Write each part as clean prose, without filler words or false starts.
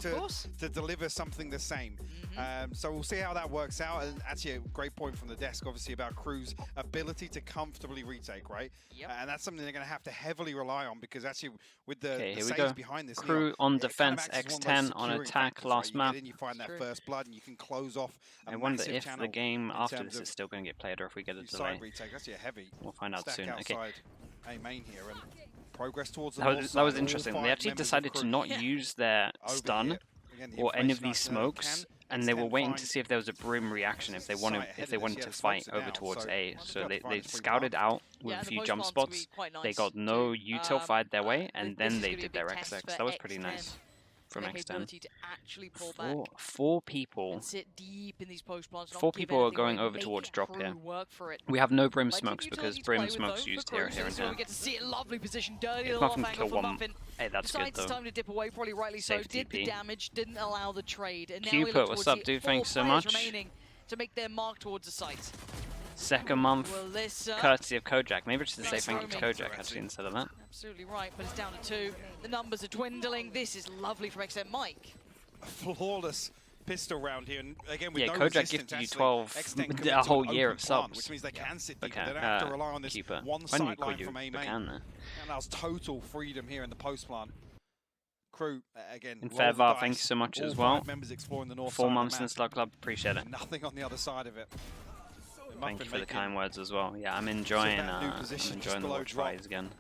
to deliver something the same. So we'll see how that works out. And actually a great point from the desk, obviously, about Kru's ability to comfortably retake, right? And that's something they're going to have to heavily rely on, because actually with the saves behind this, Kru on defense, X10 on attack, last map. You find that first blood and you can close off a I wonder massive if channel the game after this is still going to get played, or if we get a delay. Retake. That's heavy. We'll find out soon. Okay. A main here and progress towards the that was interesting. They actually decided to not use their stun or any of these smokes, and they were waiting to see if there was a Brim reaction if they wanted to fight over towards A. So they scouted out with a few jump spots. They got no util fired their way, and then they did their XX. That was pretty nice from X10. Four people. Four people are going over towards drop here. We have no Brim smokes because Brim smokes used here and here. If Muffin can kill one, hey, that's good though. Safe TP. Cupid, what's up, dude? Thanks so much. To make their mark towards the site. Second month, courtesy of Kojak. Maybe just to say thank you to Kojak actually instead of that. Absolutely right, but it's down to 2. The numbers are dwindling. This is lovely from X10 Mike. A flawless pistol round here, and again with no Kojak gifted you 12 a whole year of subs. Which means they can sit deep. They don't have to rely on this one sideline from A main. And that's total freedom here in the post plant. Kru again. In Fairvar, thank you so much as well. Members exploring the north 4 months in Slug Club, appreciate it. Nothing on the other side of it. Thank you for the kind words as well. Yeah, I'm enjoying the watch tries again.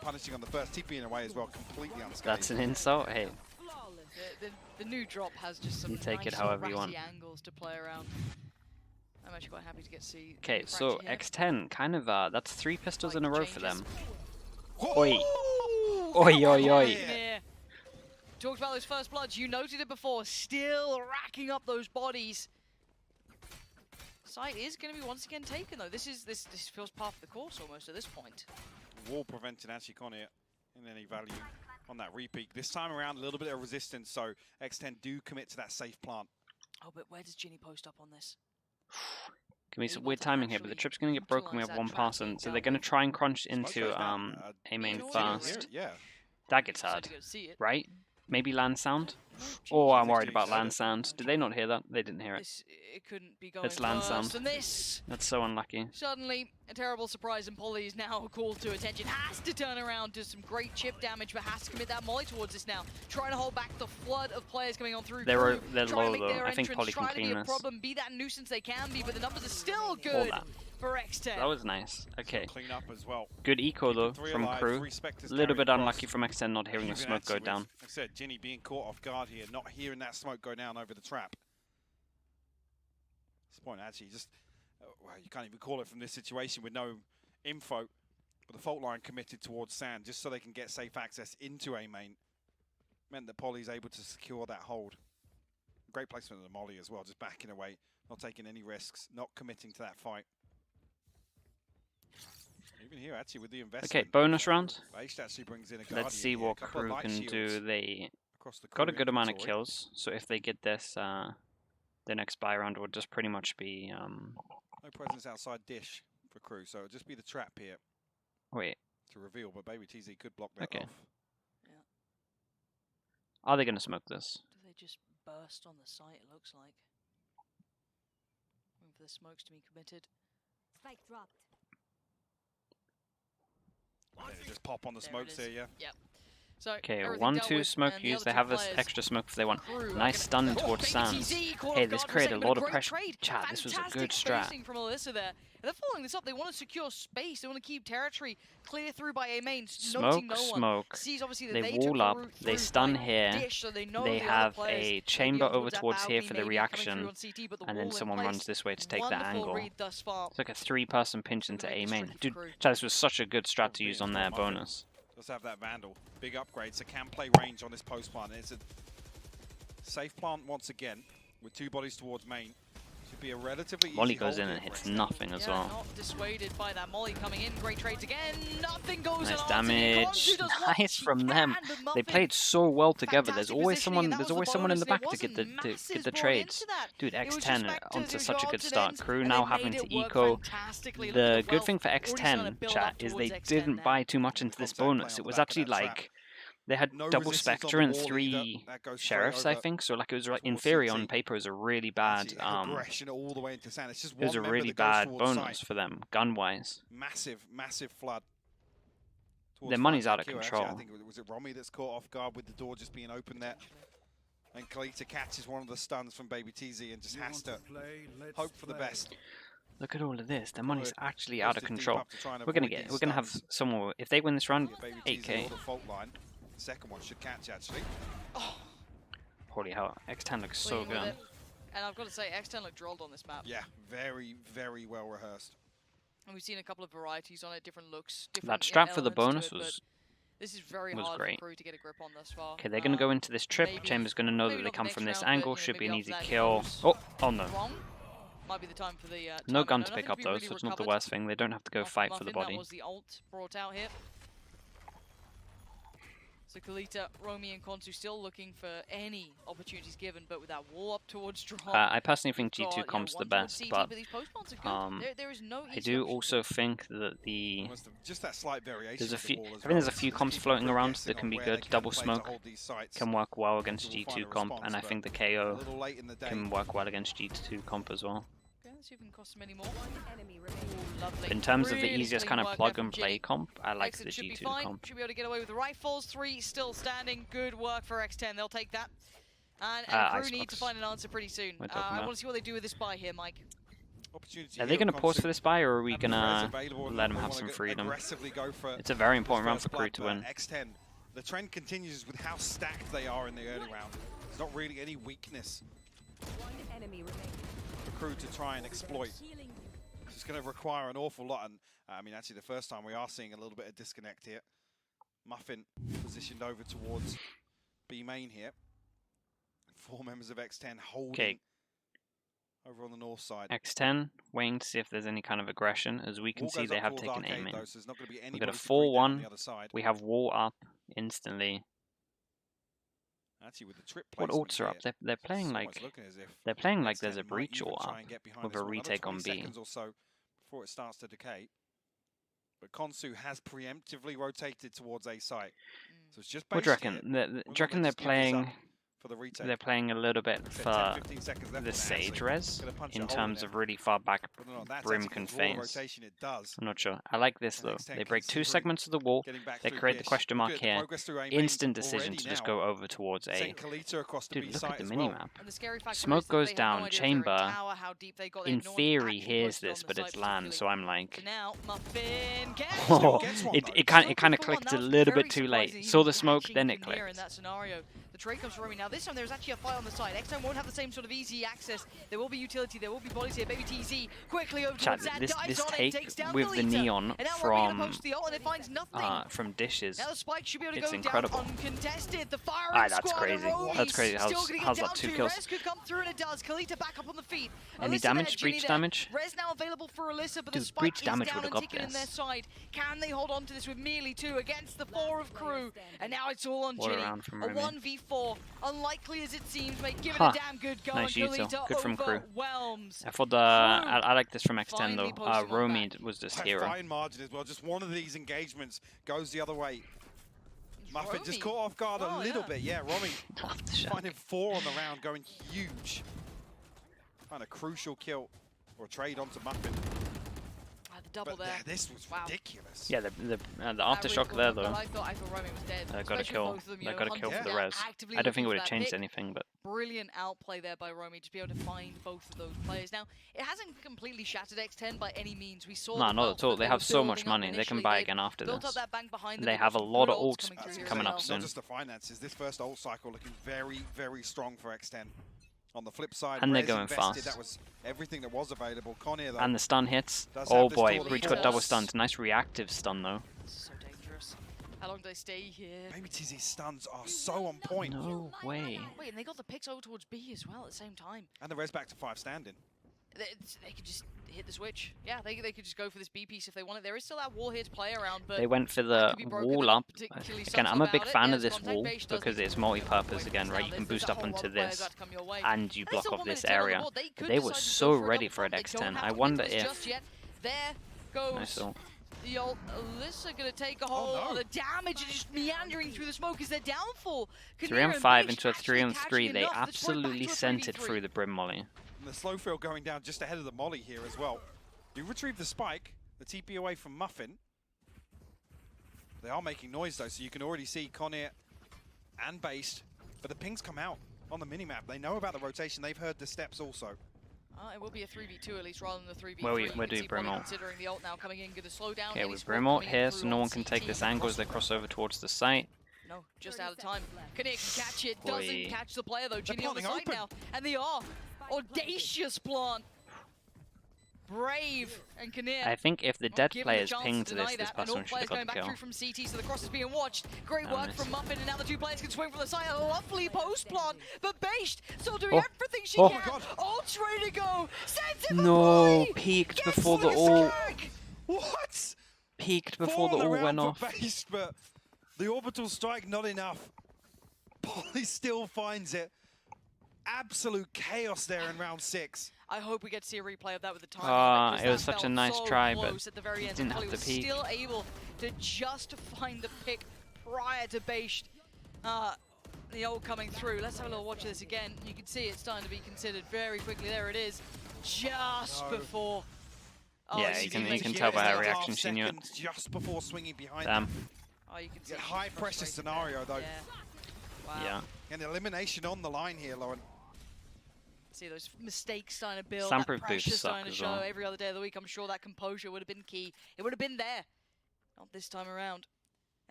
Punishing on the first, TP in a way as well, completely unscathed. That's an insult. Hey. The new drop has just some take it however you want. Angles to play around. I'm actually quite happy to get to see. Okay, so X10 kind of that's 3 pistols in a row for them. Oi. Oi oi oi. Talked about those first bloods, you noted it before, still racking up those bodies. Site is going to be once again taken though. This feels part of the course almost at this point. Wall preventing actually Connie in any value on that repeat. This time around a little bit of resistance, so X10 do commit to that safe plant. Oh, but where does Ginny post up on this? Give me some weird timing here, but the trip's going to get broken. We have 1 person, so they're going to try and crunch into A main fast. Yeah. That gets hard, right? Maybe land sound? Oh, I'm worried about land sound. Did they not hear that? They didn't hear it. It couldn't be going It's land sound. That's so unlucky. Suddenly, a terrible surprise, and Polly is now called to attention. Has to turn around, do some great chip damage, but has to commit that molly towards this now. Trying to hold back the flood of players coming on through. They're low though. I think Polly can clean this. Problem, be that nuisance they can be, but the numbers are still good for X10. That was nice. Okay. Clean up as well. Good eco though from Kru. A little bit unlucky from X10 not hearing the smoke go down. Like I said, Ginny being caught off guard here, not hearing that smoke go down over the trap. This point actually just, well, you can't even call it from this situation with no info, but the fault line committed towards Sand just so they can get safe access into A main. Meant that Polly's able to secure that hold. Great placement of the molly as well, just backing away, not taking any risks, not committing to that fight. Even here, actually, with the investment. Okay, bonus round. Actually brings in a Let's see what Kru can do. They got a good amount of kills, so if they get this, the next buy round will just pretty much be. No presence outside dish for Kru, so it'll just be the trap here. Wait. To reveal, but Baby TZ could block that off. Yeah. Are they going to smoke this? Do they just burst on the site? It looks like. Waiting for the smokes to be committed. Spike dropped. Just pop on the smokes here, yeah. Yep. So okay, 1-2 smoke use. They have this extra smoke if they want. Nice stun towards Sands. Hey, this created a lot of pressure. Chat, this was a good strat. From Alyssa there. They're following this up. They want to secure space. They want to keep territory clear through by A main. Smoke. They wall up. They stun here. They have a chamber over towards here for the reaction. And then someone runs this way to take that angle. It's like a 3-person pinch into A main. Dude, chat, this was such a good strat to use on their bonus. Does have that Vandal. Big upgrade, so can play range on this post plant. It's a safe plant once again, with 2 bodies towards main. Should be a relatively Molly easy goes in and hits nothing as well. Not dissuaded by that Molly coming in. Great trades again. Nothing goes nice damage. Nice from them. They played so well together. There's always someone. There's always someone in the back to get the trades. Dude, X10 onto such a good start. Kru now having to eco. The good thing for X10 chat is they didn't buy too much into this bonus. It was actually like They had double Spectre and 3 Sheriffs, I think. So like it was in theory on paper, it was a really bad it was a really bad bonus for them gun wise. Massive flood. Their money's out of control. I think was it Romy that's caught off guard with the door just being open there. And Kalita catches one of the stuns from Baby TZ and just has to hope for the best. Look at all of this. Their money's actually out of control. We're gonna have someone, if they win this round, 8k. The second one should catch actually. Holy hell, X10 looks so good. And I've got to say, X10 looked drilled on this map. Yeah, very well rehearsed. And we've seen a couple of varieties on it, different looks. That strap for the bonus was this is very hard great. for Kru to get a grip on thus far. Okay, they're going to go into this trip. Chamber's going to know that they come from this angle. Should be an easy kill. Oh no. Might be the time for the no gun to pick up though, so it's not the worst thing. They don't have to go fight for the body. That was the ult brought out here. So Kalita, Romy and Konsu still looking for any opportunities given, but with that wall up towards Drop. I personally think G2 comp's the best, but I do also think that just that slight variation there's a few. I think there's a few comps floating around that can be good. Double smoke can work well against G2 comp, and I think the KO can work well against G2 comp as well. See if we can cost him any more. In terms of the easiest kind of plug and play comp, I like the G2 comp. Should be able to get away with the rifles. 3 still standing. Good work for X10. They'll take that. And Kru need to find an answer pretty soon. I want to see what they do with this buy here, Mike. Are they going to pause for this buy, or are we going to let them have some freedom? It's a very important round for Kru to win. X10, the trend continues with how stacked they are in the early round. There's not really any weakness for Kru to try and exploit. It's going to require an awful lot, and I mean, actually, the first time we are seeing a little bit of disconnect here. Muffin positioned over towards B main here. 4 members of X10 holding over on the north side. X10 waiting to see if there's any kind of aggression. As we can see, they have taken A main. We've got a 4-1. We have wall up instantly. Actually, with the trip what ults are up? They're playing like there's a breach ult up with a retake on B. Or so before it starts to decay. But Konsu has preemptively rotated towards A site. So it's just what do you reckon? Do you reckon they're playing? They're playing a little bit for the Sage res in terms of really far back Brim can phase. I'm not sure. I like this though. They break 2 segments of the wall. They create the question mark here. Instant decision to just go over towards A. Dude, look at the minimap. Smoke goes down. Chamber, in theory, hears this, but it's LAN, so I'm like, oh, it kind of clicked a little bit too late. Saw the smoke, then it clicked. The trade comes from Romy. Now this time there's actually a fight on the side. X10 won't have the same sort of easy access. There will be utility, there will be bodies here. Baby TZ quickly over towards Zad, this take with the neon from dishes, now the spike should be able to it's go incredible. Down uncontested. The fire that's crazy. That's crazy. How's that 2 kills? Could come through and it does. Kalita back up on the feet. Any damage? Breach damage? Res now available for Alyssa, but dude, the spike breach is damage down would have and got ticking in their side. Can they hold on to this with merely 2 against the 4 of Kru? And now it's all on Ginny. A 1v4. Unlikely as it seems, mate. Give it a damn good go. Nice util. Good from Kru. I thought I like this from X10 though. Romy was this hero. Fine margin as well. Just one of these engagements goes the other way. Muffin just caught off guard a little bit. Yeah, Romy finding 4 on the round, going huge. Find a crucial kill or trade onto Muffin. Double there. This was ridiculous. Yeah, the aftershock there though. I thought Romy was dead. Got a kill. Got a kill for the res. I don't think it would have changed anything, but brilliant outplay there by Romy to be able to find both of those players. Now it hasn't completely shattered X10 by any means. We saw. No, not at all. They have so much money. They can buy again after this. They have a lot of ults coming up soon. Not just the finances. This first ult cycle looking very strong for X10. On the flip side, and they're going fast. That was everything that was available. Conir, though, and the stun hits. Oh boy, Breach got double stunned. Nice reactive stun though. This is so dangerous. How long do they stay here? Baby TZ's stuns are so on point. No way. Wait, and they got the picks over towards B as well at the same time. And the res back to 5 standing. They could just hit the switch. Yeah, they could just go for this B piece if they wanted. There is still that wall here to play around, but they went for the wall up. Again, I'm a big fan of this wall because it's multi-purpose again, right? You can boost up onto this and you block off this area. They were so ready for an X10. I wonder if... There goes nice ult. The old Alyssa gonna take a whole lot of damage and just meandering through the smoke is their downfall. 3 on 5 into a 3 on 3. They absolutely sent it through the Brim Molly. And the slow field going down just ahead of the Molly here as well. You retrieve the spike, the TP away from Muffin. They are making noise though, so you can already see Conir and Based, but the pings come out on the minimap. They know about the rotation, they've heard the steps also. It will be a 3v2 at least rather than the 3v3. Where do Brim ult? Considering the ult now coming in, gonna slow down. Okay, with Brim ult here, so no one can take this angle as they cross over towards the site. No, just out of time. Conir can catch it, doesn't catch the player though. Ginny on the site now, and they are audacious plant. Brave and Conir. I think if the dead players pinged this person should have got the kill. Back from CT, so the cross is being watched. Great work from Muffin, and now the two players can swing from the side. A lovely post plant, but Based still doing everything she can. Ult's ready to go. Sends him Peeked before the ult. What? Peeked before the ult went off. Based, but the orbital strike not enough. Polly still finds it. Absolute chaos there in round 6. I hope we get to see a replay of that with the time. It was such a nice try, but at the very end, didn't have to peek. Still able to just find the pick prior to Based. The ult coming through. Let's have a little watch of this again. You can see it's starting to be considered very quickly. There it is, just before. Yeah, you can tell by her reaction. She knew it. Just before swinging behind. Damn. You can see high pressure scenario though. Wow. Yeah. And elimination on the line here, Lauren. See those mistakes starting to build, Samproof that pressure boosts starting to show well. every other day of the week. I'm sure that composure would have been key. It would have been there. Not this time around.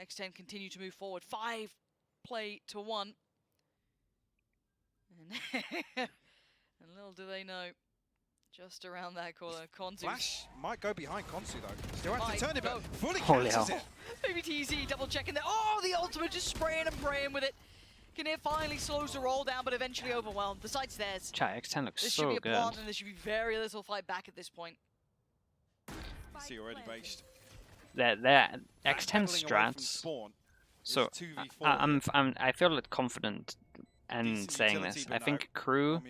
X10 continue to move forward. 5 play to 1. And little do they know, just around that corner, Konzu. Flash might go behind Konzu though. Still has to turn it, but fully catches it. Maybe TZ double checking there. Oh, the ultimate just spraying and praying with it. Conir finally slows the roll down, but eventually overwhelmed. The site's theirs. Chat, X10 looks this so should be a good. plant, and there should be very little fight back at this point. See already Based. They're X10 strats. So I feel confident in saying this. I think Kru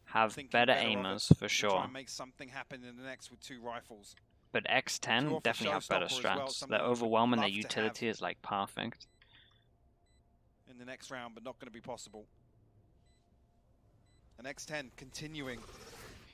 have better aimers for sure. Make something happen in the next with 2 rifles. But X10 definitely have better strats. They're overwhelming. Their utility is like perfect. In the next round, but not going to be possible. And X10 continuing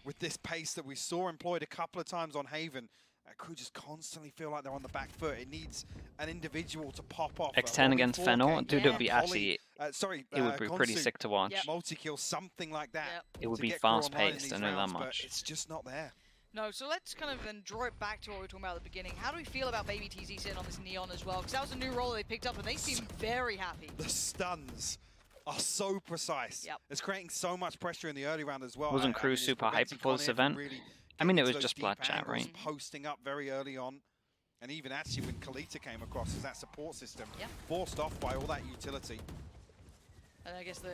with this pace that we saw employed a couple of times on Haven. Kru just constantly feel like they're on the back foot. It needs an individual to pop off. X10 against Fennel, dude, it would be actually, it would be pretty sick to watch. Multi-kill, something like that. It would be fast-paced, I know that much. It's just not there. No, so let's kind of then draw it back to what we were talking about at the beginning. How do we feel about Baby TZ sitting on this Neon as well? Because that was a new role they picked up, and they seem very happy. The stuns are so precise. It's creating so much pressure in the early round as well. Wasn't Kru super hyped before this event? I mean, it was just Black Chat, right? Posting up very early on. And even actually when Kalita came across as that support system, forced off by all that utility. And I guess the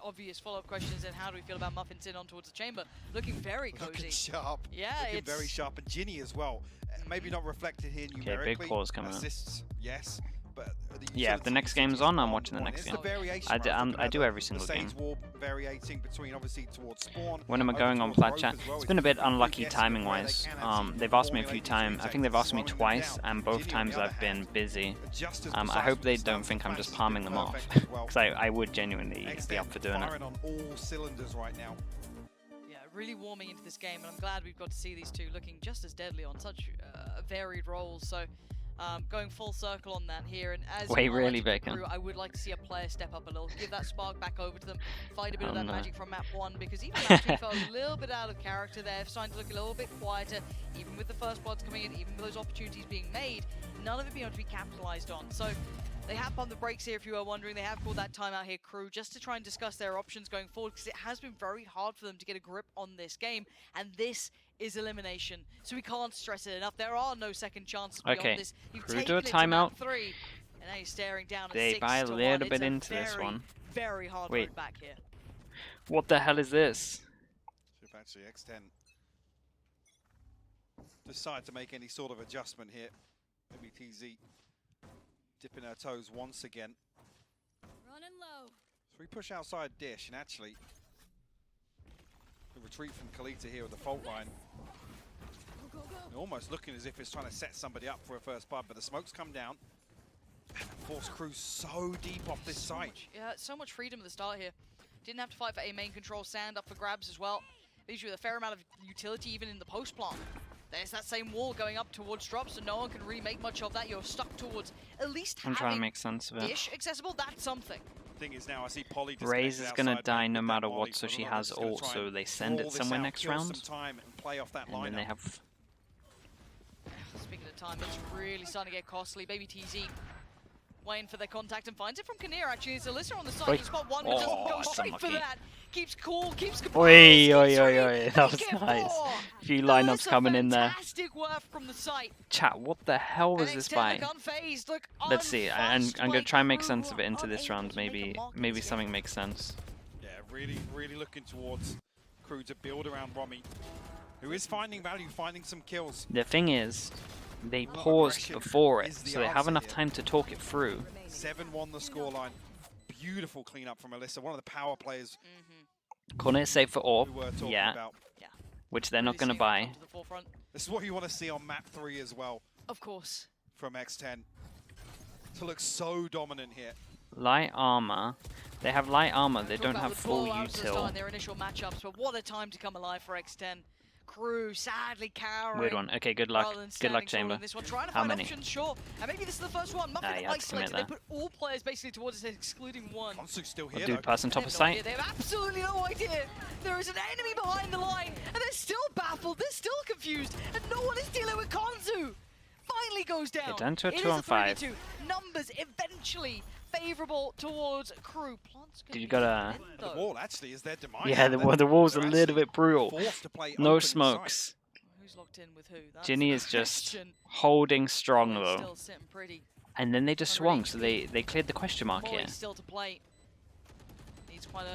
obvious follow-up question is then how do we feel about Muffin sitting on towards the chamber? Looking very cozy. Looking sharp. Yeah, looking very sharp. And Ginny as well. Maybe not reflected here numerically. Okay, big pause coming Assists, yes. But yeah, if the next game's on, I'm watching the next game. I do every single game. When am I going on Plat Chat? It's been a bit unlucky timing-wise. They've asked me a few times. I think they've asked me twice, and both times I've been busy. I hope they don't think I'm just palming them off, because I would genuinely be up for doing it. Yeah, really warming into this game, and I'm glad we've got to see these two looking just as deadly on such varied roles. So. Going full circle on that here, and as really vacant. I would like to see a player step up a little, give that spark back over to them, fight a bit of that magic from map 1, because even map 2 felt a little bit out of character there, starting to look a little bit quieter, even with the first bloods coming in, even with those opportunities being made, none of it being able to be capitalized on. So they have pumped the brakes here, if you were wondering. They have called that timeout here, Kru, just to try and discuss their options going forward, because it has been very hard for them to get a grip on this game, and this is elimination, so we can't stress it enough. There are no second chances beyond this. You've Kru do a timeout. 3, and now you're staring down at 6-1. They buy a little bit into this one. Very hard road back here. What the hell is this? If actually X10 decide to make any sort of adjustment here, maybe TZ dipping her toes once again. Running low. So we push outside dish, and actually the retreat from Kalita here with the fault line. Almost looking as if it's trying to set somebody up for a first blood, but the smoke's come down. And force Kru so deep off this site. Yeah, so much freedom at the start here. Didn't have to fight for A main control. Sand up for grabs as well. Leaves you with a fair amount of utility even in the post plant. There's that same wall going up towards drop, so no one can really make much of that. You're stuck towards at least I'm trying to make sense of it. dish accessible. That's something. Thing is now I see Polly Raze is gonna die no matter what, so she has ult, so they send it somewhere next round. And then they have. Speaking of time, it's really starting to get costly. Baby TZ waiting for their contact and finds it from Kinnear. Actually, it's Alyssa on the side. He's got one, but doesn't go straight for that. Keeps cool, keeps composed. Oi, that was nice. A few lineups coming in there. Fantastic work from the site. Chat, what the hell was this buy? Let's see. I'm gonna try and make sense of it into this round. Maybe something makes sense. Yeah, really looking towards Kru to build around Romy, who is finding value, finding some kills. The thing is, they paused before it, so they have enough time to talk it through. 7-1 the scoreline. Beautiful cleanup from Alyssa, one of the power players. Corner is safe for AWP, yeah, which they're not going to buy. This is what you want to see on map 3 as well. Of course. From X10. To look so dominant here. Light armor. They have light armor, they don't have full util. Their initial matchups, but what a time to come alive for X10. Kru sadly cowering. Weird one. Okay, good luck. Good luck, Chamber. How many? Sure. And maybe this is the first one. Muffin isolated. They put all players basically towards us, excluding one. Konsu's still here. Dude, person top of sight. They have absolutely no idea. There is an enemy behind the line, and they're still baffled. They're still confused, and no one is dealing with Konsu. Finally goes down. Get down to a 2-on-5. Numbers eventually favorable towards Kru. Did you got a... The wall actually is their demise. Yeah, the wall's a little bit brutal. No smokes. Who's locked in with who? Ginny is just holding strong though. And then they just swung, so they cleared the question mark here. Still to play. Needs quite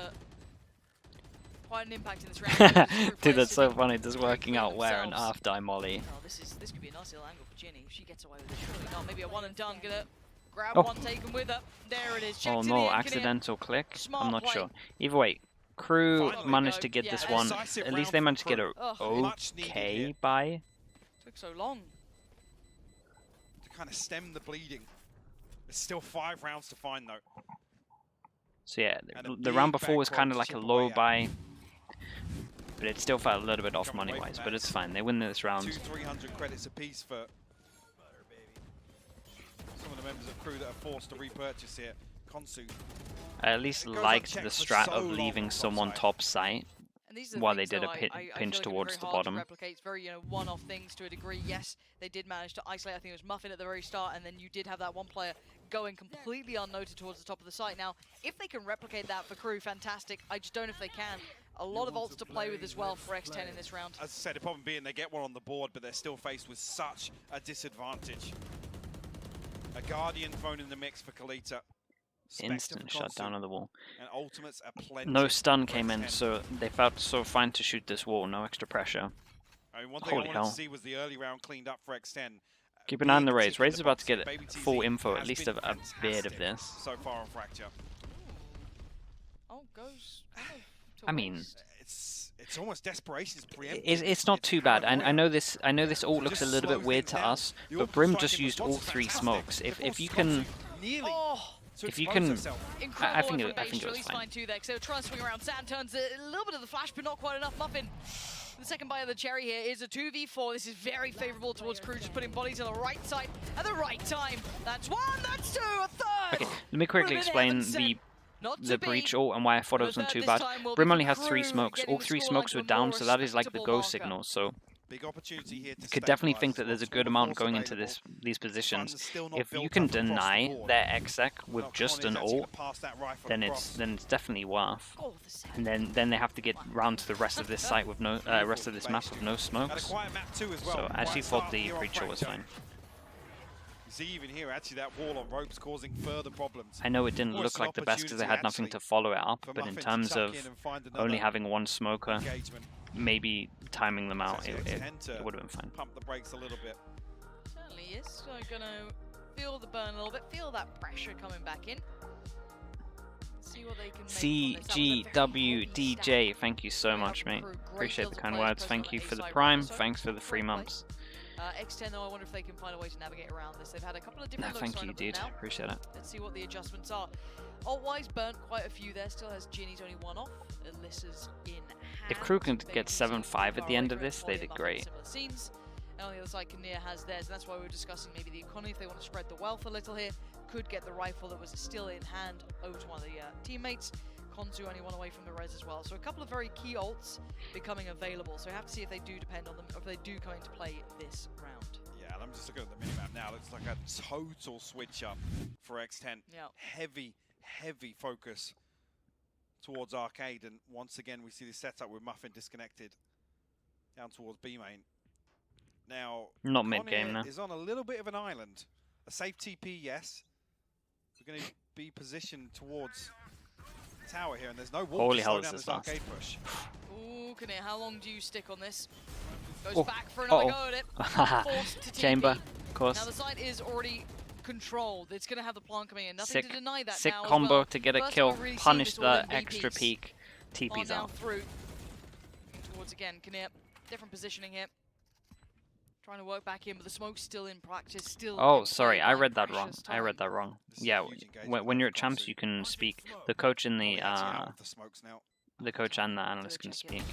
an impact in this round. Dude, that's so funny. Just working out where and after Molly. Oh, this could be a nice little angle for Ginny. If she gets away with it, surely not. Maybe a one and done. Gonna grab one taken with her. There it is. Oh no, accidental click. I'm not sure. Either way, Kru managed to get this one. At least they managed to get a okay buy. Took so long to kind of stem the bleeding. There's still 5 rounds to find though. So yeah, the round before was kind of like a low buy, but it still felt a little bit off money-wise. But it's fine. They win this round. 200-300 credits apiece for some of the members of Kru that are forced to repurchase here. Konsu. I at least liked the strat of leaving someone top site while they did a pinch towards the bottom. It's very, one-off things to a degree. Yes, they did manage to isolate. I think it was Muffin at the very start, and then you did have that one player going completely unnoted towards the top of the site. Now, if they can replicate that for Kru, fantastic. I just don't know if they can. A lot of ults to play with as well for X10 in this round. As I said, the problem being they get one on the board, but they're still faced with such a disadvantage. A Guardian phone in the mix for Kalita. Instant shutdown of the wall. And ultimates are plenty. No stun came in, so they felt so fine to shoot this wall. No extra pressure. I mean, one thing I wanted to see was the early round cleaned up for X10. Keep an eye on the Raze. Raze is about to get full info, at least a bit of this. So far on Fracture. Oh, goes. I mean, it's almost desperation's preemptive. It's not too bad. I know this ult looks a little bit weird to us, but Brim just used all 3 smokes. If you can. If you can, I think it was fine. Too there, so trying to swing around. Sand turns a little bit of the flash, but not quite enough. Muffin, the second bite of the cherry here is a 2v4. This is very favorable towards Kru, just putting bodies on the right side at the right time. That's 1, that's 2, a third. Okay, let me quickly explain the breach ult and why I thought it wasn't too bad. Brim only has 3 smokes. All 3 smokes were down, so that is like the go signal. So big opportunity here to you could definitely think that there's a good amount going into these positions. If you can deny their exec with just an ult, then it's definitely worth. And then they have to get round to the rest of this site with no rest of this map with no smokes. So I actually thought the breacher was fine. You see even here, actually that wall on ropes causing further problems. I know it didn't look like the best because they had nothing to follow it up, but in terms of only having 1 smoker, maybe timing them out, it would have been fine. Pump the brakes a little bit. Certainly is. So going to feel the burn a little bit, feel that pressure coming back in. See what they can make. CGWDJ, thank you so much, mate. Appreciate the kind words. Thank you for the Prime. Thanks for the 3 months. X10 though, I wonder if they can find a way to navigate around this. They've had a couple of different looks. Thank you, dude. Appreciate it. Let's see what the adjustments are. Ult-wise, burnt quite a few there. Still has Ginny's only one off. Alyssa's in hand. If Kru can get 7-5 at the end of this, they did great. Scenes. And on the other side, Kinnear has theirs, and that's why we were discussing maybe the economy. If they want to spread the wealth a little here, could get the rifle that was still in hand over to one of the teammates. Konzu only one away from the res as well. So a couple of very key ults becoming available. So we have to see if they do depend on them, or if they do come into play this round. Yeah, and I'm just looking at the minimap now. Looks like a total switch up for X10. Yeah. Heavy focus towards Arcade. And once again, we see the setup with Muffin disconnected down towards B main. Now, not mid-game now. Is on a little bit of an island. A safe TP, yes. We're going to be positioned towards tower here, and there's no wall to slow down this Arcade push. Ooh, Kinnear, how long do you stick on this? Goes back for another go at it. Forced to Chamber, TP. of course. Now the site is already controlled. It's going to have the plant coming in. Nothing to deny that sick now combo well. to get a First kill, really punish the VPs. extra peak, TP's out. Through. Towards again, Kinnear. Different positioning here. Trying to work back in, but the smoke's still in practice. Still. Oh, sorry, I read that wrong. I read that wrong. Yeah, when you're at champs, you can speak. The coach and the coach and the analyst can speak.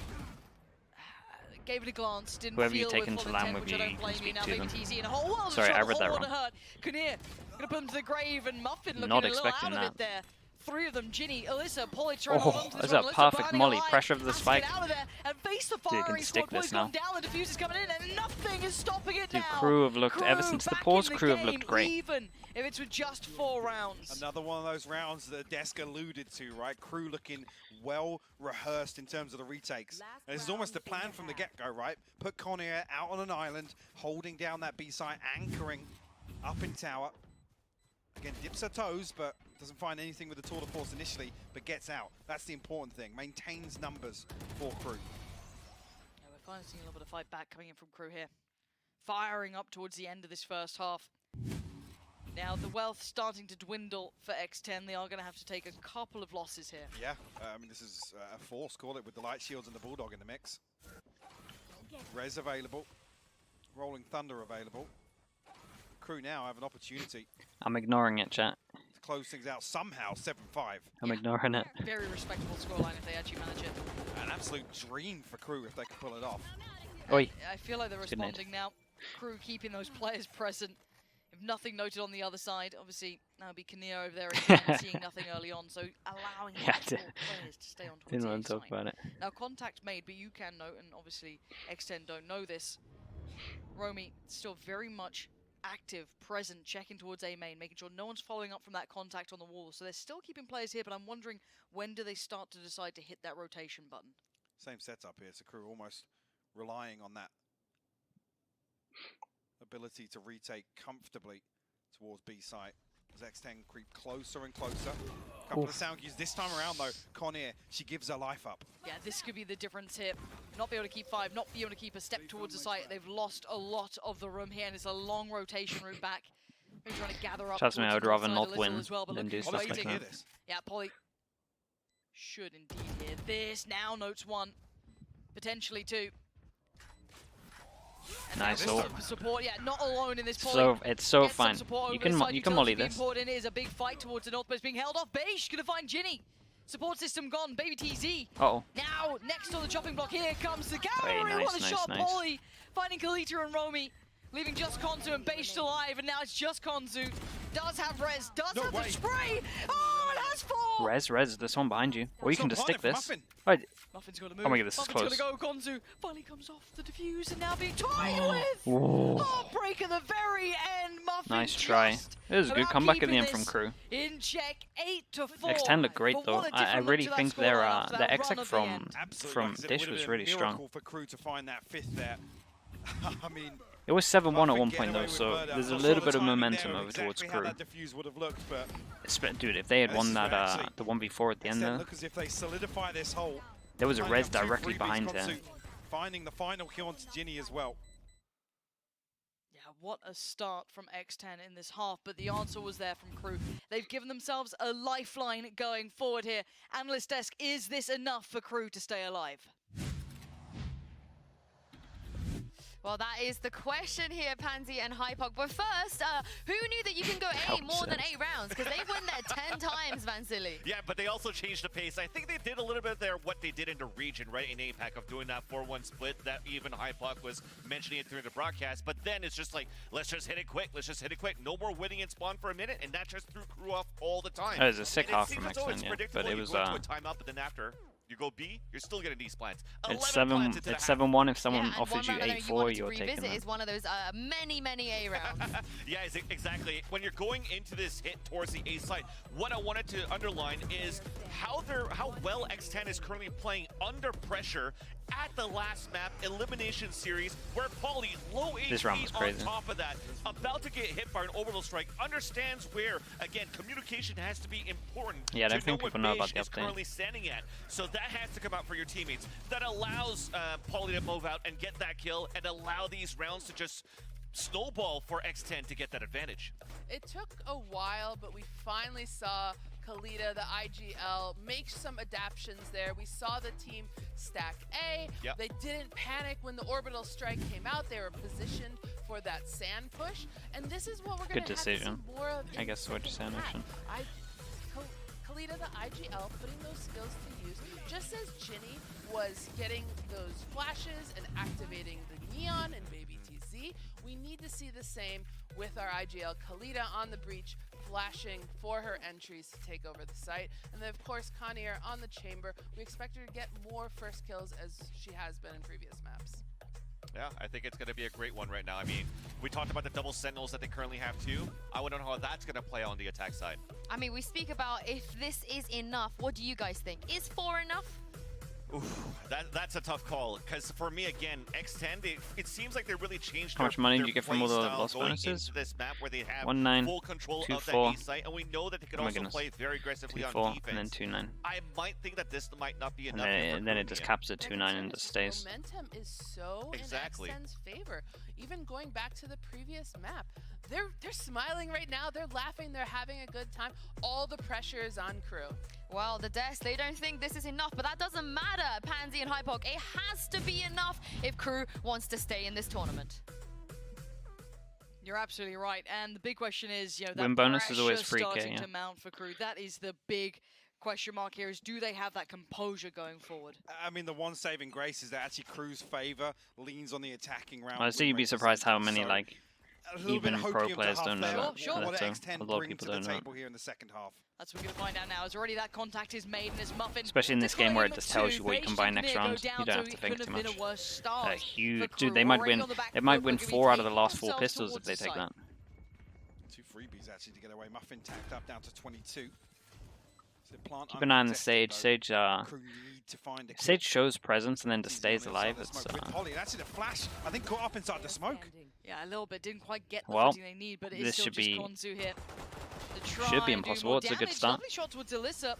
Gave it a glance. Didn't Whoever you feel take with into full LAN intent, with you, which I you don't can blame you. speak Now to maybe them. TZ in a whole world of Sorry, I trouble, read that whole wrong. world of hurt. Kinnear gonna put him to the grave, and Muffin looking Not a little expecting out of that. it there. Three of them, Ginny, Alyssa, Polly trying to hold on to this that's one. a Alyssa perfect burning molly. alive, Pressure of the has to spike. get out of there and face the Dude, you can firing stick squad. Polly's this now. gone down, the diffuser's coming in, and nothing is stopping it Dude, now. Kru have looked, ever since the back pause, in the Kru have game, looked great. Even if it's with just 4 rounds. Another one of those rounds that Desk alluded to, right? Kru looking well rehearsed in terms of the retakes. And this is almost a plan from the get-go, right? Put Connier out on an island, holding down that B site, anchoring up in tower. Again, dips her toes, but doesn't find anything with the tour de force initially, but gets out. That's the important thing. Maintains numbers for Kru. Yeah, we're finally seeing a little bit of fight back coming in from Kru here. Firing up towards the end of this first half. Now, the wealth starting to dwindle for X10. They are going to have to take a couple of losses here. Yeah, I mean, this is a force, call it, with the Light Shields and the Bulldog in the mix. Res available. Rolling Thunder available. Kru now have an opportunity. I'm ignoring it, chat. To close things out somehow, 7-5. I'm ignoring it. Very respectable scoreline if they actually manage it. An absolute dream for Kru if they can pull it off. Oi. I feel like they're responding now. Kru keeping those players present. If nothing noted on the other side, obviously now be Kinnear over there again, seeing nothing early on, so allowing players to stay on towards Didn't the want to talk side. about it. Now contact made, but you can note, and obviously X10 don't know this. Romy still very much active, present, checking towards A main, making sure no one's following up from that contact on the wall. So they're still keeping players here, but I'm wondering when do they start to decide to hit that rotation button? Same setup here, so Kru almost relying on that ability to retake comfortably towards B site. As X10 creep closer and closer. Couple of sound cues this time around though. Connier, she gives her life up. Yeah, this could be the difference here. Not be able to keep 5, not be able to keep a step towards the site. They've lost a lot of the room here, and it's a long rotation route back. Maybe trying to gather up. Trust me, I would rather not win as well, than do stuff like that. Yeah, Polly should indeed hear this. Now notes 1, potentially 2. And nice support, yeah, not alone in this point. So it's so fine. You can molly this. Important. It is a big fight towards the north, but it's being held off. Beige gonna find Ginny. Support system gone. Baby TZ. Uh-oh. Now next on the chopping block, here comes the gallery. Nice, What a shot, Polly finding Kalita and Romy, leaving just Konzu and Beige still alive, and now it's just Konzu. Does have res, does have the spray. Oh, it has 4. Res, there's one behind you. Or you can just stick this. Muffin's got to move. Oh my god, this is close. Muffin's got to go. Konzu finally comes off the defuse and now being toyed with. Heartbreak at the very end. Muffin nice try. It was a good comeback at the end from Kru. In check, 8-4. X10 looked great though. I really think their exec from Dish was really strong. For Kru to find that 5th there. I mean, it was 7-1 at one point though, so there's a little bit of momentum over towards Kru. Dude, if they had won that the 1v4 at the end there, there was a res directly behind her. Finding the final kill onto Ginny as well. Yeah, what a start from X10 in this half, but the answer was there from Kru. They've given themselves a lifeline going forward here. Analyst Desk, is this enough for Kru to stay alive? Well, that is the question here, Pansy and Hypok. But first, who knew that you can go A more than 8 rounds? Because they've won there 10 times, Vansili. Yeah, but they also changed the pace. I think they did a little bit there what they did in the region, right, in APAC, of doing that 4-1 split that even Hypok was mentioning it during the broadcast. But then it's just like, let's just hit it quick. Let's just hit it quick. No more witting in spawn for a minute, and that just threw Kru off all the time. It was a sick half from X10, yeah. But it was... You go into a timeout, but then after... You go B, you're still getting these plants. It's 7-1. If someone offers you 8-4, you're taking it. Is one of those many A rounds. Yeah, exactly. When you're going into this hit towards the A side, what I wanted to underline is how well X10 is currently playing under pressure at the last map elimination series, where Paulie, low HP on top of that, about to get hit by an orbital strike, understands where, again, communication has to be important. Yeah, I don't think people know about the update. Currently standing at. So that has to come out for your teammates. That allows Paulie to move out and get that kill and allow these rounds to just snowball for X10 to get that advantage. It took a while, but we finally saw Kalita, the IGL, make some adaptations there. We saw the team stack A. Yep. They didn't panic when the orbital strike came out. They were positioned for that sand push. And this is what we're going to have to see more of. I guess what you're saying, actually. Kalita, the IGL, putting those skills to use. Just as Ginny was getting those flashes and activating the Neon and Baby TZ, we need to see the same with our IGL. Kalita on the breach, flashing for her entries to take over the site. And then, of course, Kanier on the chamber. We expect her to get more first kills as she has been in previous maps. Yeah, I think it's going to be a great one right now. I mean, we talked about the double sentinels that they currently have too. I want to know how that's going to play on the attack side. I mean, we speak about if this is enough. What do you guys think? Is 4 enough? Oof, that's a tough call, because for me, again, X10, it seems like they really changed How much money do you get from all the lost bonuses? This map where they have 1-9, full control 2-4. of that A site, and we know that they could also play very aggressively on defense. And then 2-9. I might think that this might not be enough. And then it just caps at 2-9 and just stays. Momentum is so in X10's favor. Even going back to the previous map, they're smiling right now. They're laughing. They're having a good time. All the pressure is on Kru. Well, the Des, they don't think this is enough, but that doesn't matter, Pansy and Hypok. It has to be enough if Kru wants to stay in this tournament. You're absolutely right, and the big question is, that win bonus is always free starting to mount for Kru. That is the big question mark here, is do they have that composure going forward? I mean, the one saving grace is that actually Kru's favor leans on the attacking round. Honestly, you'd be surprised how many, even pro players don't know that. Sure. What X10 a lot of bring people to the don't know. table here in the second half. That's what we're going to find out now, as already that contact is made, and it's Muffin. Especially in this game where it just tells you what you can buy next round. You don't have to think too much. Huge. Dude, they might win. They might win 4 out of the last 4 pistols if they take that. 2 freebies actually to get away. Muffin tacked up down to 22. Keep an eye on the Sage. Sage shows presence and then just stays alive. It's that's in a flash. I think caught up inside the smoke. Yeah, a little bit. Didn't quite get the footing they need, but it is still just Konzu here. Should be impossible. It's a good start. Lovely shot towards Alyssa.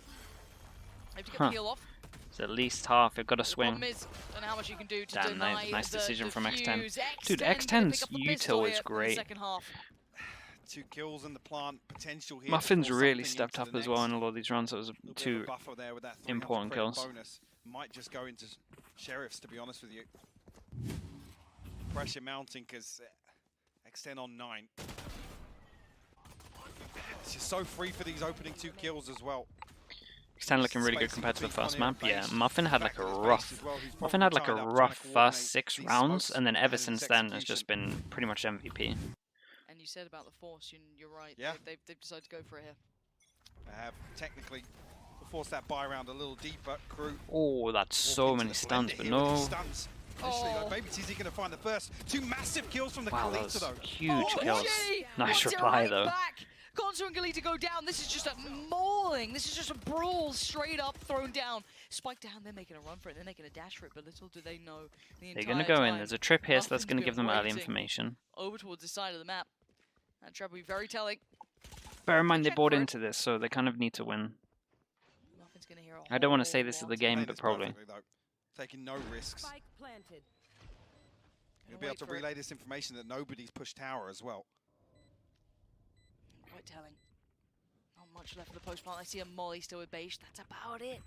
Have to get the heal off. It's at least half. They've got to swing. Don't know how much you can do to Damn, deny nice decision from X10. Dude, X10's X10's util is great. 2 kills in the plant potential here. Muffin's really stepped up as well in a lot of these runs. It was 2 important kills. Bonus. Might just go into Sheriffs, to be honest with you. Pressure mounting because X10 on 9. It's just so free for these opening 2 kills as well. X10 looking really good compared to the first map. Yeah, Muffin had like a rough first 6 rounds, and then ever since then it's just been pretty much MVP. And you said about the Force, you're right. Yeah. They've decided to go for it here. They have technically forced that buy round a little deeper. Kru. Oh, that's so many stuns, but no. Stuns. Baby TZ going to find the first 2 massive kills from the Kalita, though. Huge kills. Nice reply, though. Konzu and Kalita go down. This is just a mauling. This is just a brawl straight up thrown down. Spike down. They're making a run for it. They're making a dash for it. But little do they know they're going to go in. There's a trip here, so that's going to give them early information. Over towards the side of the map. That trap will be very telling. Bear in mind they bought into this, so they kind of need to win. Gonna hear I don't want to say this is the game, but probably. Taking no risks. You'll be able to relay this information that nobody's pushed tower as well. Quite telling. Not much left for the post plant. I see a molly still with Beige. That's about it.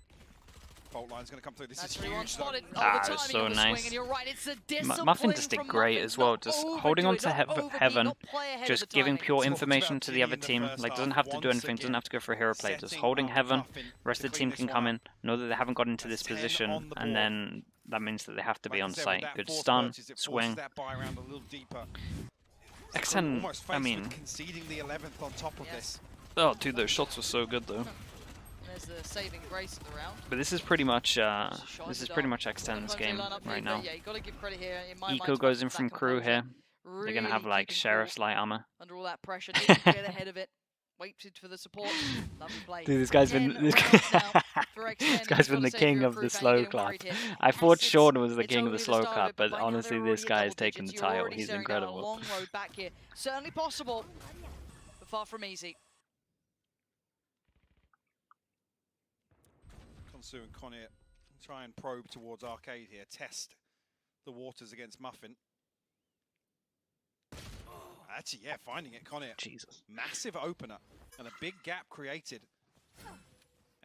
Fault line's going to come through. This That's is really huge, though. spotted. Ah, the it was timing so of the nice. swing, and you're right, it's the discipline Muffin just did from great Muffin, as well, not just overdo holding on it, to not overdo, heaven, not play ahead just of the giving timing. pure Talked information about to the T other in the team. first Like, doesn't half, have to do once anything, doesn't again, have to go for a hero play, just setting holding up heaven. Muffin Rest to of the clean team this can one come up. in, know that they haven't got into That's this 10 position, on the and board. then that means that they have to be Like I on said, with site. that Good forced stun, purchase, it forces swing. that buy round a little deeper. X10, Almost I faced mean, with conceding the 11th on top of this. oh dude, those shots were so good though. There's the saving grace of the round. But this is pretty much This is pretty much X10's game right now. Yeah, you got to give credit here. In my Eco mind, goes in that from Kru composure, here. They're gonna have really like keeping Sheriff's cool light armor. under all that pressure. Didn't get ahead of it. Waited for the support. Lovely play. Dude, this guy's been 10 rounds now for X10. this guy's been the king of the slow clap. I thought Sean was the king of the slow clap, but honestly, this guy has taken the title. He's incredible. A long road back here. Certainly possible, but far from easy. Konsu and Connie try and probe towards Arcade here. Test the waters against Muffin. Actually, yeah, finding it, Connie. Jesus. Massive opener and a big gap created.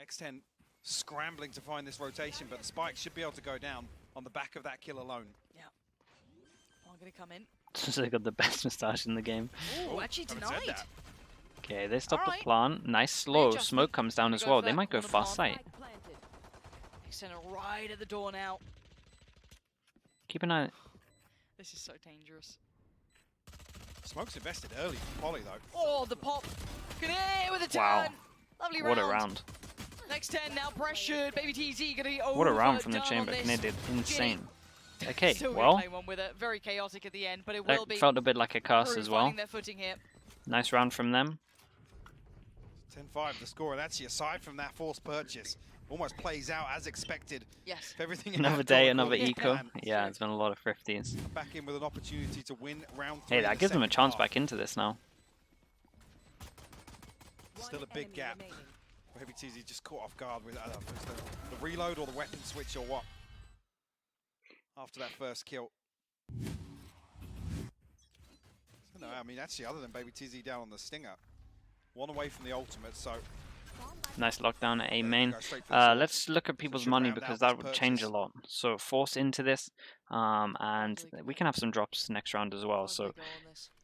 X10 scrambling to find this rotation, but the spike should be able to go down on the back of that kill alone. Yeah. I'm going to come in. They got the best moustache in the game. Oh, actually denied. Okay, they stop the Alright. plant. Nice slow. Adjustment. Smoke comes down as Go well. for They that might go corner fast plant. sight. X10 are right at the door now. Keep an eye. This is so dangerous. Smoke's invested early from Poly, though. Oh, the pop. Good air with a turn. Wow. Lovely What round. a round. Next 10 now pressured. Baby TZ going to be over. What a round from the chamber. They did insane. Okay, Still well, gonna play one with it. Very chaotic at the end, but it will that be. felt a bit like a curse Kru as well. finding their footing here. Nice round from them. 10-5 the score, and actually aside from that forced purchase, almost plays out as expected. Yes. If everything Another had day, gone another according to eco. plan. Yeah, it's been a lot of 50s. Back in with an opportunity to win round 3. Hey, that gives them a chance back into this now. Still a big gap. Maybe TZ just caught off guard with the reload or the weapon switch or what. After that first kill. So no, I mean, actually, other than Baby TZ down on the stinger, one away from the ultimate, so. Nice lockdown at A main. Let's look at people's money because that would change a lot. So force into this, and we can have some drops next round as well. So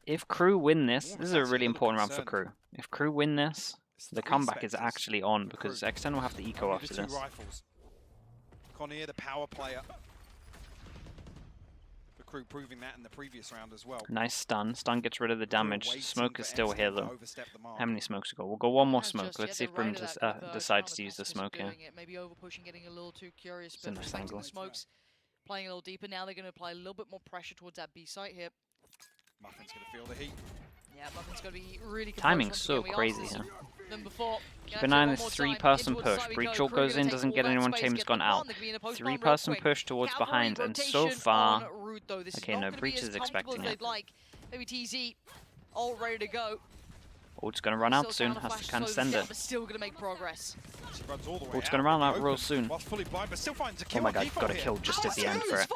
if Kru win this, this is a really important round for Kru. If Kru win this, the comeback is actually on because X10 will have to eco after this. Connie, the power player. The Kru proving that in the previous round as well. Nice stun. Stun gets rid of the damage. Smoke is still here though. How many smokes to go? We'll go one more smoke. Let's see if Brim decides to use the smoke here. Maybe over pushing, getting a little too curious, It's a but nice respecting angle. the smokes, playing a little deeper. Now they're going to apply a little bit more pressure towards that B site here. Muffin's going to feel the heat. Yeah, Muffin's got to be really Timing's so crazy here. Before. Keep an eye on this 3-person push. Breach ult goes in, doesn't get anyone, Chamber's gone out. 3-person push towards behind, and so far... Okay, no, Breach is expecting it. Maybe TZ all ready to go. Ult's gonna run out soon, has to kind of send it. Still gonna make progress. Ult's gonna run out real soon. Oh my god, got a kill just at the end for it.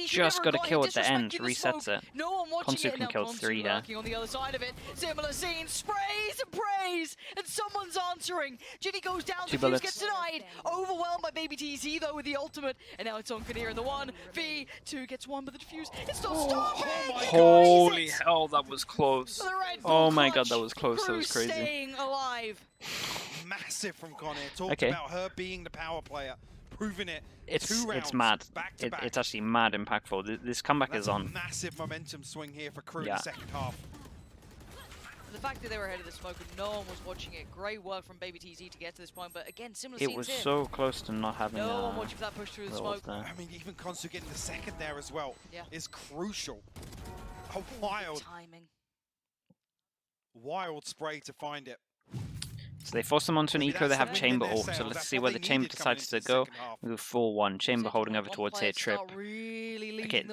Just got a kill at the end, resets it. Konsu can kill 3 here. On the other side of it, similar scene, sprays and prays, and someone's answering. Ginny goes down, the fuse gets denied. Overwhelmed by Baby TZ though with the ultimate, and now it's on Kadir in the 1. V2 gets 1, but the defuse, it's not stopping! Holy hell, that was close. Oh my god, that was close, that was crazy. Staying alive. Massive from Connie. Talked about her being the power player, proving it. It's mad. It's actually mad impactful. This comeback is on. Massive momentum swing here for Kru in the second half. The fact that they were ahead of the smoke and no one was watching it. Great work from Baby TZ to get to this point, but again, similar It was so close to not having no one watching for that push through the smoke. I mean, even Konsu getting the second there as well is crucial. A wild spray to find it. So they force them onto an eco, they have Chamber ult, so let's see where the Chamber decides to go. We go 4-1, Chamber holding over towards here, Trip. Okay,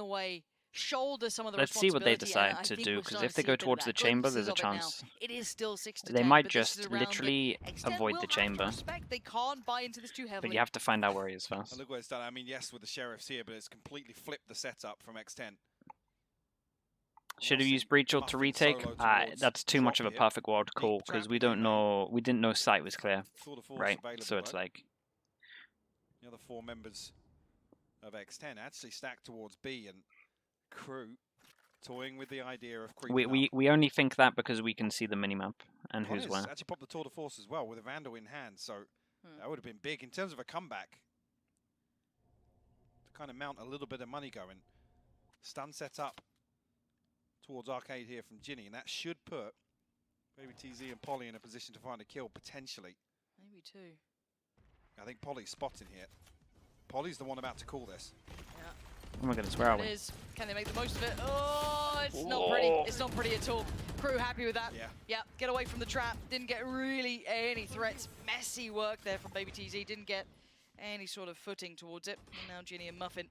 let's see what they decide to do, because if they go towards the Chamber, there's a chance. They might just literally avoid the Chamber. But you have to find out where he is first. And look what it's done. I mean, yes, with the Sheriffs here, but it's completely flipped the setup from X10. Should have used Breach ult to retake. That's too much of a perfect world call because we didn't know sight was clear, right? So it's like other 4 members of X10 actually stacked towards B, and Kru toying with the idea of creeping up. We only think that because we can see the minimap and who's where. Actually popped the tour de force as well with a Vandal in hand, so that would have been big in terms of a comeback. To kind of mount a little bit of money going. Stun set up towards Arcade here from Ginny, and that should put maybe TZ and Polly in a position to find a kill, potentially. Maybe 2. I think Polly's spotting here. Polly's the one about to call this. Yeah. Oh my goodness, where are we? It is. Can they make the most of it? Oh, it's not pretty. It's not pretty at all. Kru happy with that. Yeah, get away from the trap. Didn't get really any threats. Messy work there from Baby TZ. Didn't get any sort of footing towards it. And now Ginny and Muffin.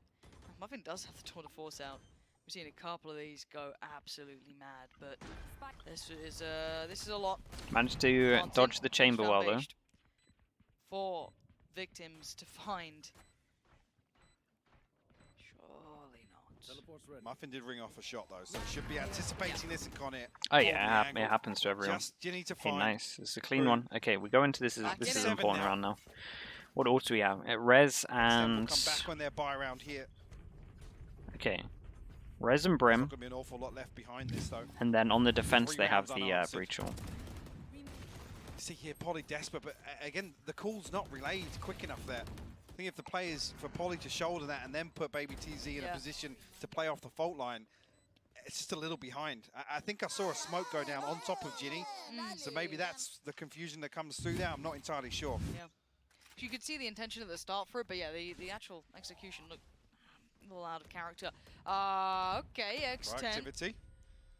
Muffin does have the tour de force out. We've seen a couple of these go absolutely mad, but this is a lot. Managed to dodge the chamber well though. 4 victims to find. Surely not. Muffin did ring off a shot though, so should be anticipating this and con it. Oh yeah, it happens to everyone. Just Ginny to okay, find. nice. It's a clean one. Okay, we go into this. This is an important round now. What ult do we have? Res and. Come back when they're by around here. Okay. Res and Brim. There's not gonna be an awful lot left behind this though. And then on the defense they have the breach ult. See here, Polly desperate, but again, the call's not relayed quick enough there. I think if the play is for Polly to shoulder that and then put Baby TZ in a position to play off the fault line, it's just a little behind. I think I saw a smoke go down on top of Ginny, so maybe that's the confusion that comes through there. I'm not entirely sure. Yeah, you could see the intention at the start for it, but yeah, the actual execution looked a little out of character. Okay, X10. Proactivity.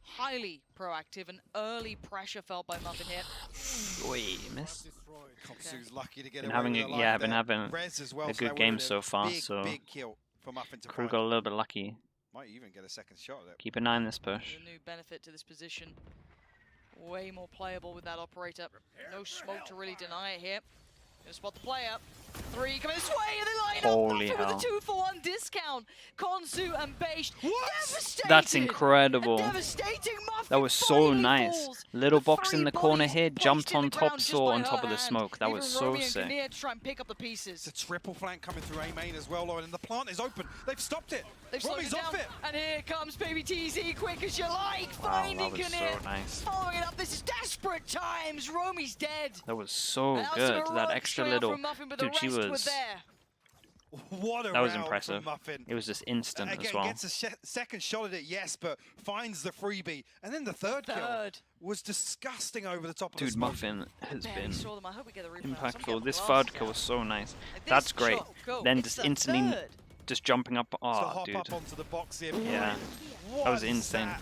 Highly proactive and early pressure felt by Muffin here. Oi, miss. Konsu's lucky to get been away having with been having a good game so far, so big kill for Muffin to Kru got a little bit lucky. Might even get a second shot at it. Keep an eye on this push. A new benefit to this position. Way more playable with that operator. No smoke to really deny it here. Gonna spot the player. 3 coming this way, and they line Holy up hell. with a 2-for-1 discount. Konsu and Beisht. Devastated. That's incredible. Devastating Muffin That was so nice. falls. Little box 3 in the corner bodies here, pushed jumped in on the top, ground just saw by on top her of the hand. smoke. That Even was so Romy and sick. Kinnear to try and pick up the pieces. It's a triple flank coming through A main as well, Lauren, and the plant is open. They've stopped it. They've slowed Romy's it down, off it. and here comes Baby TZ, quick as you like, Wow, finding that was Kinnear. so nice. Following it up, this is desperate times. Romy's dead. That was so And good. a That run extra straight up little. from Muffin, but Dude, the she rest were was. there. What a That was round impressive. from Muffin. It was just instant Again, as well. gets a second shot at it, yes, but finds the freebie. And then the third kill was disgusting over the top of the Dude, smoke. Muffin has Barely been saw them. I hope we get the replay. Somebody impactful. have This the third glasses kill out. was so nice. Like, That's this great. shot go, Then it's just the instantly, third. just jumping up. So Oh, hop dude. up onto the box here. Yeah, What that was is insane. that?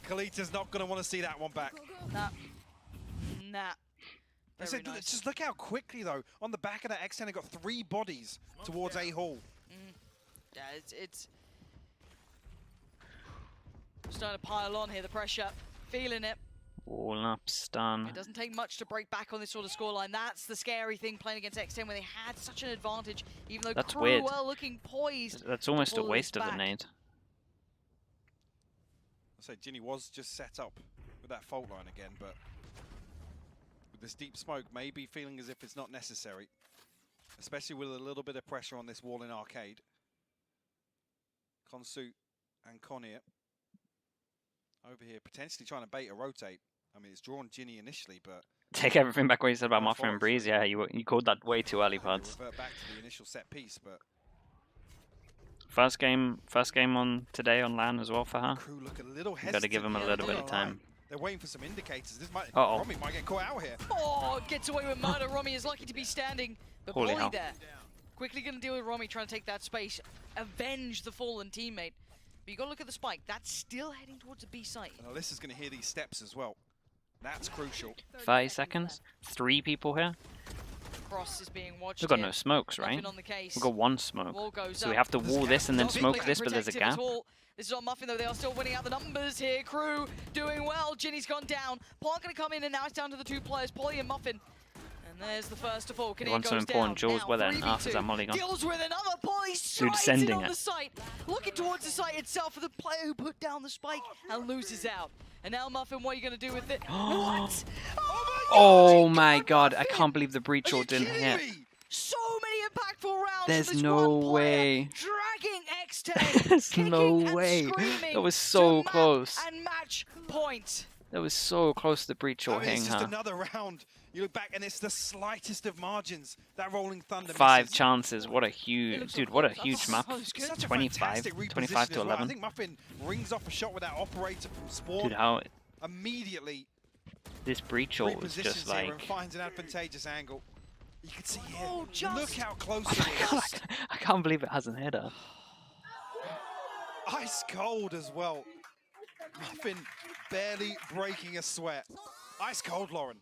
Kalita's not going to want to see that one back. Nah. Very nice. Just look how quickly, though, on the back of that X10, they got 3 bodies towards A hall. Yeah, it's starting to pile on here, the pressure. Feeling it. Wall up, stun. It doesn't take much to break back on this sort of scoreline. That's the scary thing playing against X10 when they had such an advantage, even though That's Kru weird. were looking poised. That's almost a pull this waste of the back. nade. I say Ginny was just set up with that fault line again, but with this deep smoke, maybe feeling as if it's not necessary, especially with a little bit of pressure on this wall in Arcade. Konsu and Kinnear over here, potentially trying to bait a rotate. I mean, it's drawn Ginny initially, but Take everything back what you said about No Muffin and fault. Breeze. Yeah, you called that way too early, Pods. revert back to the initial set piece, but First game on today on LAN as well for her. Kru look a little hesitant. Got to give him a here, little I'm bit not of gonna lie. time. They're waiting for some indicators. This might, Uh-oh. Romy might get caught out here. Oh, gets away with murder. Romy is lucky to be standing, but Holy Polly hell. there. Quickly going to deal with Romy, trying to take that space, avenge the fallen teammate. But you got to look at the spike. That's still heading towards the B site. And Alyssa's going to hear these steps as well. That's crucial. 30 seconds. 3 people here. Cross is being watched. We've got here. no smokes, right? Nothing on the case. We've got 1 smoke. Wall goes So we up. have to This wall gap this and then doesn't smoke Look this, but there's a protective gap. at all. This is on Muffin though, they are still winning out the numbers here. Kru doing well, Ginny's gone down. Plant gonna come in and now it's down to the 2 players, Polly and Muffin. And there's the first of all. He wants some important jewels with it, and after that Molly gone. Deals with another, Polly Dude, strides sending in on it. the site. Looking towards the site itself for the player who put down the spike and loses out. And now Muffin, what are you gonna do with it? What? Oh my god, I can't believe the breach ult didn't hit. So many impactful rounds. There's from this no one player, way. Dragging X10. There's no kicking way. and screaming That was so to close. map and match point. That was so close to breach or I mean, it's hang, just huh? another round. You look back, and it's the slightest of margins. That Rolling Thunder 5 misses. chances. What a huge, dude! What a huge map. Such a 25 fantastic 25 reposition to as well. 11. I think Muffin rings off a shot with that operator from Spawn. Dude, how Immediately this breach all was repositions just here and like. finds an advantageous angle. You can see here. Oh, just- Look how close it is. I can't believe it hasn't hit her. Ice cold as well. Muffin barely breaking a sweat. Ice cold, Lauren.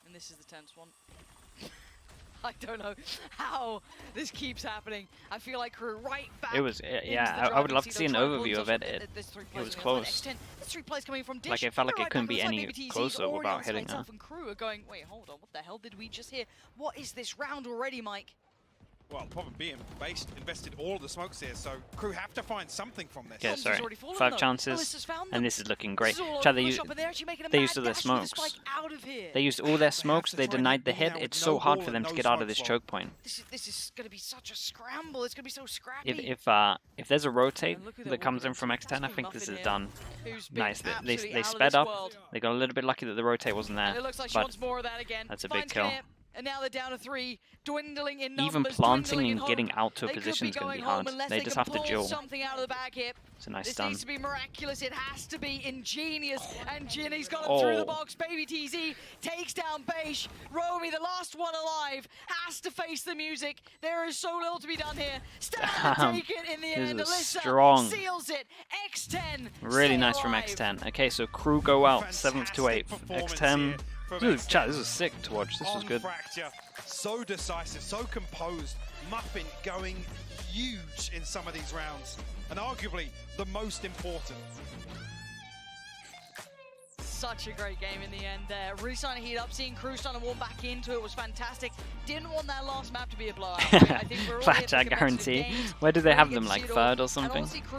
And this is the tense one. I don't know how this keeps happening. I feel like we're right back. It was, yeah. I would love to see an overview of it. It was close. There's 3 plays coming from Dish. Like, it felt like They're it couldn't back be on the any side. Baby TZ's closer already without on side. hitting her. Self and Kru are going, wait, hold on, what the hell did we just hear? What is this round already, Mike? Well, the problem being, Base invested all of the smokes here, so Kru have to find something from this. Okay, Thompson's sorry. already fallen, 5 though. chances, Melissa's found them. and this is looking great. This is all Chad, over they the shop, and they're actually making a they mad used all their dash with the smokes. spike out of here. They used all their smokes. to They try and denied the hit hit. now with It's no so hard ball for them and to no get out of smoke this bomb. choke point. This is going to be such a scramble. It's going to be so scrappy. If there's a rotate And look who they're that comes walking in from into. X10, I That's think been this is Muffin done. Who's been Nice. They absolutely out of sped this up. world. They got a little bit lucky that the rotate wasn't there. And it looks like she But wants more of that again. that's a big Finds kill. Clear, and now they're down to 3, dwindling in numbers. even planting dwindling and in getting hope. out to a They could position be is going to going be home hard. unless They just can have to pull duel. something out of the bag here. It's a nice This stun. needs to be miraculous. It has to be ingenious. And Ginny's got him through the Oh. box. Baby TZ takes down Beish. Romy, the last one alive, has to face the music. There is so little to be done here. Stand and take it in the This end. is Alyssa strong. seals it. X10 Really stay nice from alive. X10. Okay, so Kru go out 7th to 8th. performance X10. here from Dude, X10. chat, this was sick to watch. This was On good. Fracture, so decisive, so composed. Muffin going huge in some of these rounds, and arguably the most important. Such a great game in the end there. Really starting to heat up. Seeing Kru starting to warm back into it was fantastic. Didn't want that last map to be a blowout. I think we're all here Flat for chat competitive guarantee. games. Where do they Really have get them? to Like see it all. third or And something? honestly, Kru